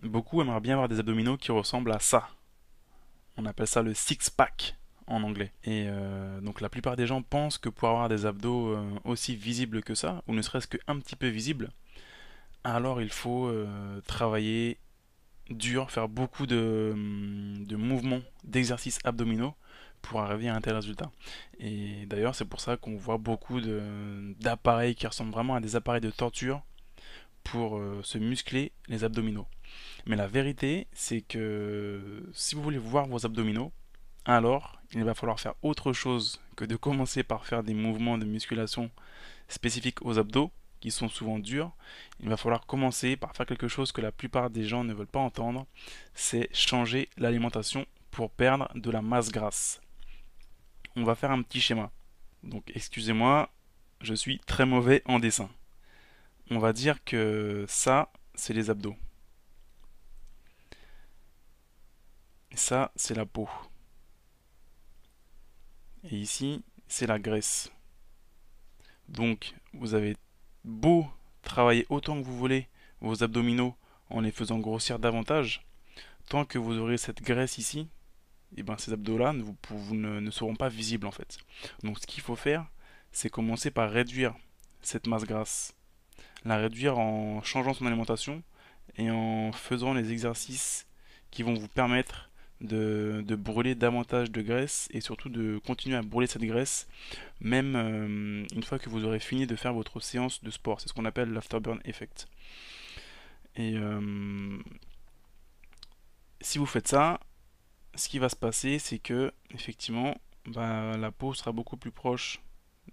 Beaucoup aimeraient bien avoir des abdominaux qui ressemblent à ça. On appelle ça le six-pack en anglais. Et donc la plupart des gens pensent que pour avoir des abdos aussi visibles que ça, ou ne serait-ce qu'un petit peu visibles, alors il faut travailler dur, faire beaucoup de mouvements, d'exercices abdominaux pour arriver à un tel résultat. Et d'ailleurs, c'est pour ça qu'on voit beaucoup d'appareils qui ressemblent vraiment à des appareils de torture pour se muscler les abdominaux. Mais la vérité, c'est que si vous voulez voir vos abdominaux, alors il va falloir faire autre chose que de commencer par faire des mouvements de musculation spécifiques aux abdos, qui sont souvent durs. Il va falloir commencer par faire quelque chose que la plupart des gens ne veulent pas entendre, c'est changer l'alimentation pour perdre de la masse grasse. On va faire un petit schéma. Donc excusez-moi, je suis très mauvais en dessin. On va dire que ça, c'est les abdos. Et ça, c'est la peau. Et ici, c'est la graisse. Donc, vous avez beau travailler autant que vous voulez vos abdominaux en les faisant grossir davantage, tant que vous aurez cette graisse ici, et ben ces abdos-là ne seront pas visibles en fait. Donc, ce qu'il faut faire, c'est commencer par réduire cette masse grasse. La réduire en changeant son alimentation et en faisant les exercices qui vont vous permettre de brûler davantage de graisse et surtout de continuer à brûler cette graisse même une fois que vous aurez fini de faire votre séance de sport. C'est ce qu'on appelle l'afterburn effect. Et si vous faites ça, ce qui va se passer, c'est que effectivement, la peau sera beaucoup plus proche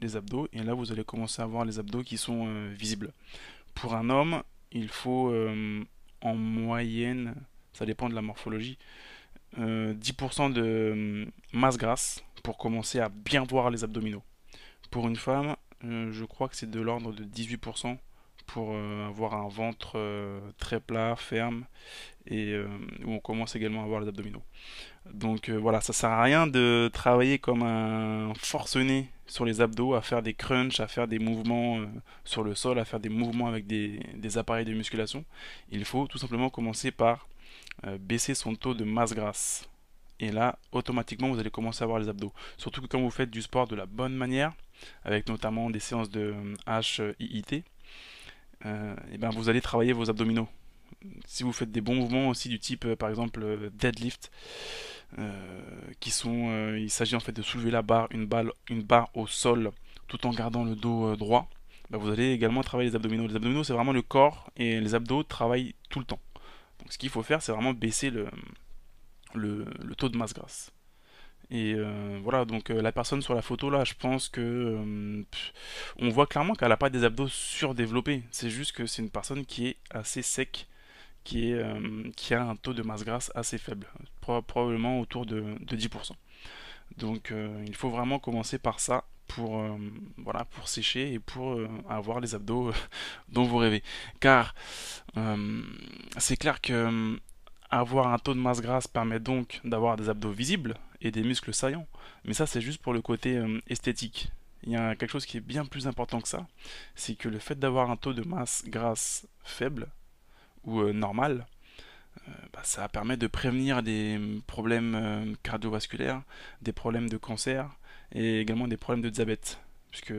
des abdos et là vous allez commencer à voir les abdos qui sont visibles. Pour un homme, il faut en moyenne, ça dépend de la morphologie, 10% de masse grasse pour commencer à bien voir les abdominaux. Pour une femme, je crois que c'est de l'ordre de 18% pour avoir un ventre très plat, ferme, et où on commence également à voir les abdominaux. Donc voilà, ça sert à rien de travailler comme un forcené sur les abdos, à faire des crunchs, à faire des mouvements sur le sol, à faire des mouvements avec des appareils de musculation. Il faut tout simplement commencer par baisser son taux de masse grasse. Et là, automatiquement, vous allez commencer à voir les abdos. Surtout que quand vous faites du sport de la bonne manière, avec notamment des séances de HIIT, et ben vous allez travailler vos abdominaux. Si vous faites des bons mouvements aussi du type, par exemple, deadlift, il s'agit en fait de soulever la barre, une barre au sol, tout en gardant le dos droit. Ben, vous allez également travailler les abdominaux. Les abdominaux, c'est vraiment le corps et les abdos travaillent tout le temps. Donc, ce qu'il faut faire, c'est vraiment baisser le taux de masse grasse. Et voilà, donc la personne sur la photo là, je pense que on voit clairement qu'elle n'a pas des abdos surdéveloppés. C'est juste que c'est une personne qui est assez sec, qui a un taux de masse grasse assez faible, probablement autour de 10%. Donc il faut vraiment commencer par ça pour, voilà, pour sécher et pour avoir les abdos dont vous rêvez. Car c'est clair que avoir un taux de masse grasse permet donc d'avoir des abdos visibles et des muscles saillants. Mais ça, c'est juste pour le côté esthétique. Il y a quelque chose qui est bien plus important que ça, c'est que le fait d'avoir un taux de masse grasse faible ou normal, ça permet de prévenir des problèmes cardiovasculaires, des problèmes de cancer et également des problèmes de diabète. Puisque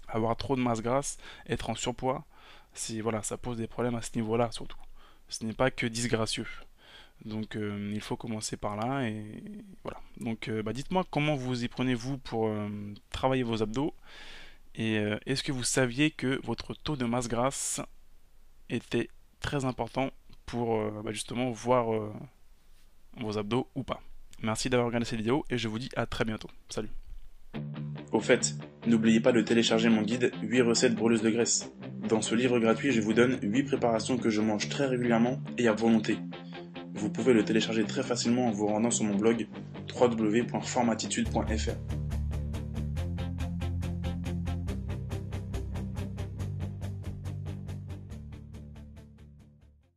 avoir trop de masse grasse, être en surpoids, voilà, ça pose des problèmes à ce niveau-là surtout. Ce n'est pas que disgracieux. Donc il faut commencer par là et voilà. Donc dites-moi comment vous y prenez-vous pour travailler vos abdos et est-ce que vous saviez que votre taux de masse grasse était très important pour justement voir vos abdos ou pas. Merci d'avoir regardé cette vidéo et je vous dis à très bientôt. Salut. Au fait, n'oubliez pas de télécharger mon guide 8 recettes brûleuses de graisse. Dans ce livre gratuit, je vous donne 8 préparations que je mange très régulièrement et à volonté. Vous pouvez le télécharger très facilement en vous rendant sur mon blog www.formatitude.fr.